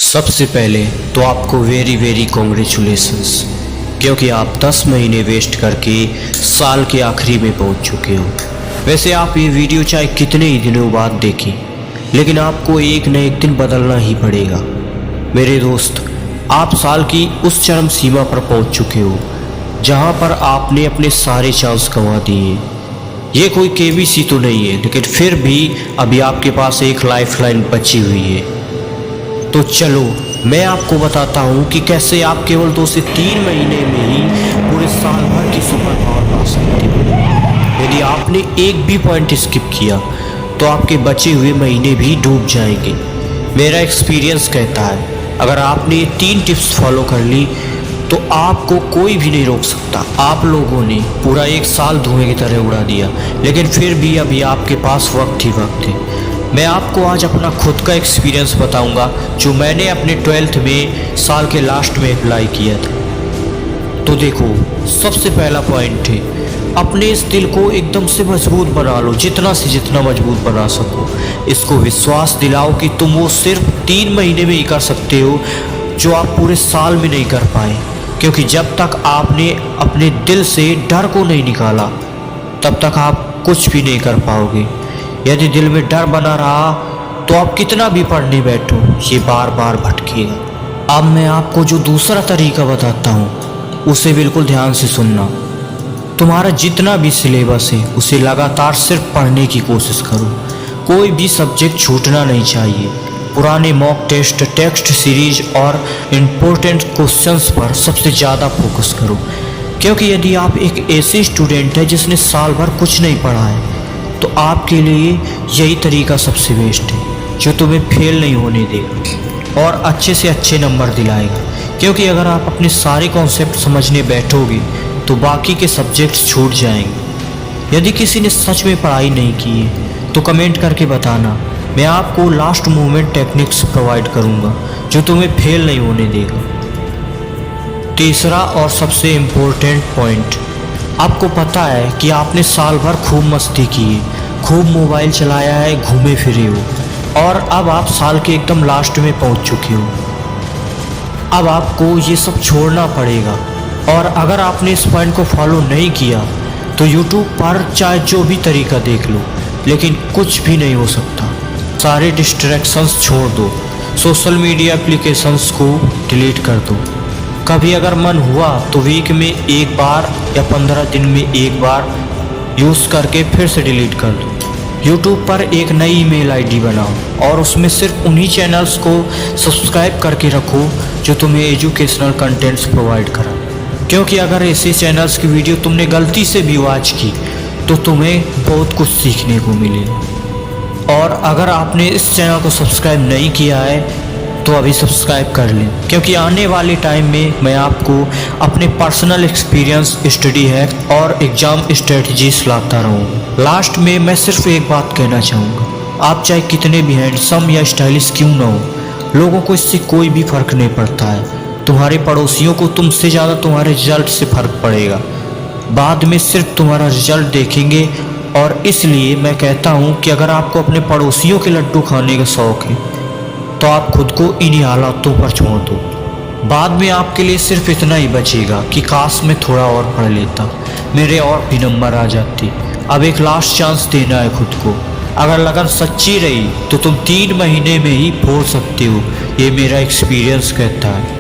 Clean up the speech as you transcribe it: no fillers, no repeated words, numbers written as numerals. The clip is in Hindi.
सबसे पहले तो आपको वेरी कॉन्ग्रेचुलेशंस, क्योंकि आप 10 महीने वेस्ट करके साल के आखिरी में पहुंच चुके हो। वैसे आप ये वीडियो चाहे कितने ही दिनों बाद देखें, लेकिन आपको एक न एक दिन बदलना ही पड़ेगा। मेरे दोस्त, आप साल की उस चरम सीमा पर पहुंच चुके हो जहां पर आपने अपने सारे चांस गंवा दिए। ये कोई केबीसी तो नहीं है, लेकिन फिर भी अभी आपके पास एक लाइफलाइन बची हुई है। तो चलो मैं आपको बताता हूँ कि कैसे आप केवल 2 से 3 महीने में ही पूरे साल भर की सुपर पावर पा सकते हो। यदि आपने एक भी पॉइंट स्किप किया तो आपके बचे हुए महीने भी डूब जाएंगे। मेरा एक्सपीरियंस कहता है, अगर आपने ये 3 टिप्स फॉलो कर ली तो आपको कोई भी नहीं रोक सकता। आप लोगों ने पूरा एक साल धुएं की तरह उड़ा दिया, लेकिन फिर भी अभी आपके पास वक्त ही वक्त है। मैं आपको आज अपना खुद का एक्सपीरियंस बताऊंगा, जो मैंने अपने 12th में साल के लास्ट में अप्लाई किया था। तो देखो, सबसे पहला पॉइंट है, अपने इस दिल को एकदम से मजबूत बना लो, जितना से जितना मजबूत बना सको। इसको विश्वास दिलाओ कि तुम वो सिर्फ 3 महीने में ही कर सकते हो जो आप पूरे साल में नहीं कर पाए। क्योंकि जब तक आपने अपने दिल से डर को नहीं निकाला, तब तक आप कुछ भी नहीं कर पाओगे। यदि दिल में डर बना रहा तो आप कितना भी पढ़ने बैठो, ये बार बार भटकेगा। अब मैं आपको जो दूसरा तरीका बताता हूँ, उसे बिल्कुल ध्यान से सुनना। तुम्हारा जितना भी सिलेबस है उसे लगातार सिर्फ पढ़ने की कोशिश करो। कोई भी सब्जेक्ट छूटना नहीं चाहिए। पुराने मॉक टेस्ट, टेक्स्ट सीरीज और इम्पोर्टेंट क्वेश्चंस पर सबसे ज़्यादा फोकस करो। क्योंकि यदि आप एक ऐसे स्टूडेंट है जिसने साल भर कुछ नहीं पढ़ा है, तो आपके लिए यही तरीका सबसे बेस्ट है, जो तुम्हें फेल नहीं होने देगा और अच्छे से अच्छे नंबर दिलाएगा। क्योंकि अगर आप अपने सारे कॉन्सेप्ट समझने बैठोगे तो बाकी के सब्जेक्ट्स छूट जाएंगे। यदि किसी ने सच में पढ़ाई नहीं की है तो कमेंट करके बताना। मैं आपको लास्ट मोमेंट टेक्निक्स प्रोवाइड करूँगा, जो तुम्हें फेल नहीं होने देगा। तीसरा और सबसे इम्पोर्टेंट पॉइंट, आपको पता है कि आपने साल भर खूब मस्ती की है, खूब मोबाइल चलाया है, घूमे फिरे हो, और अब आप साल के एकदम लास्ट में पहुंच चुके हो। अब आपको ये सब छोड़ना पड़ेगा। और अगर आपने इस पॉइंट को फॉलो नहीं किया तो यूट्यूब पर चाहे जो भी तरीका देख लो, लेकिन कुछ भी नहीं हो सकता। सारे डिस्ट्रैक्शंस छोड़ दो, सोशल मीडिया एप्लीकेशंस को डिलीट कर दो। कभी अगर मन हुआ तो वीक में एक बार या 15 दिन में एक बार यूज़ करके फिर से डिलीट कर दो। यूट्यूब पर एक नई ईमेल आईडी बनाओ और उसमें सिर्फ उन्हीं चैनल्स को सब्सक्राइब करके रखो जो तुम्हें एजुकेशनल कंटेंट्स प्रोवाइड करा। क्योंकि अगर ऐसे चैनल्स की वीडियो तुमने गलती से भी वॉच की तो तुम्हें बहुत कुछ सीखने को मिलेगा। और अगर आपने इस चैनल को सब्सक्राइब नहीं किया है तो अभी सब्सक्राइब कर लें, क्योंकि आने वाले टाइम में मैं आपको अपने पर्सनल एक्सपीरियंस, स्टडी हैक और एग्ज़ाम स्ट्रेटजीज लाता रहूँगा। लास्ट में मैं सिर्फ एक बात कहना चाहूँगा, आप चाहे कितने भी हैंडसम या स्टाइलिश क्यों ना हो, लोगों को इससे कोई भी फ़र्क नहीं पड़ता है। तुम्हारे पड़ोसियों को तुमसे ज़्यादा तुम्हारे रिजल्ट से फ़र्क पड़ेगा। बाद में सिर्फ तुम्हारा रिजल्ट देखेंगे। और इसलिए मैं कहता हूँ कि अगर आपको अपने पड़ोसियों के लड्डू खाने का शौक़ है तो आप खुद को इन्हीं हालातों पर छोड़ दो। बाद में आपके लिए सिर्फ इतना ही बचेगा कि काश मैं थोड़ा और पढ़ लेता, मेरे और भी नंबर आ जाते। अब एक लास्ट चांस देना है खुद को। अगर लगन सच्ची रही तो तुम 3 महीने में ही फोड़ सकते हो, ये मेरा एक्सपीरियंस कहता है।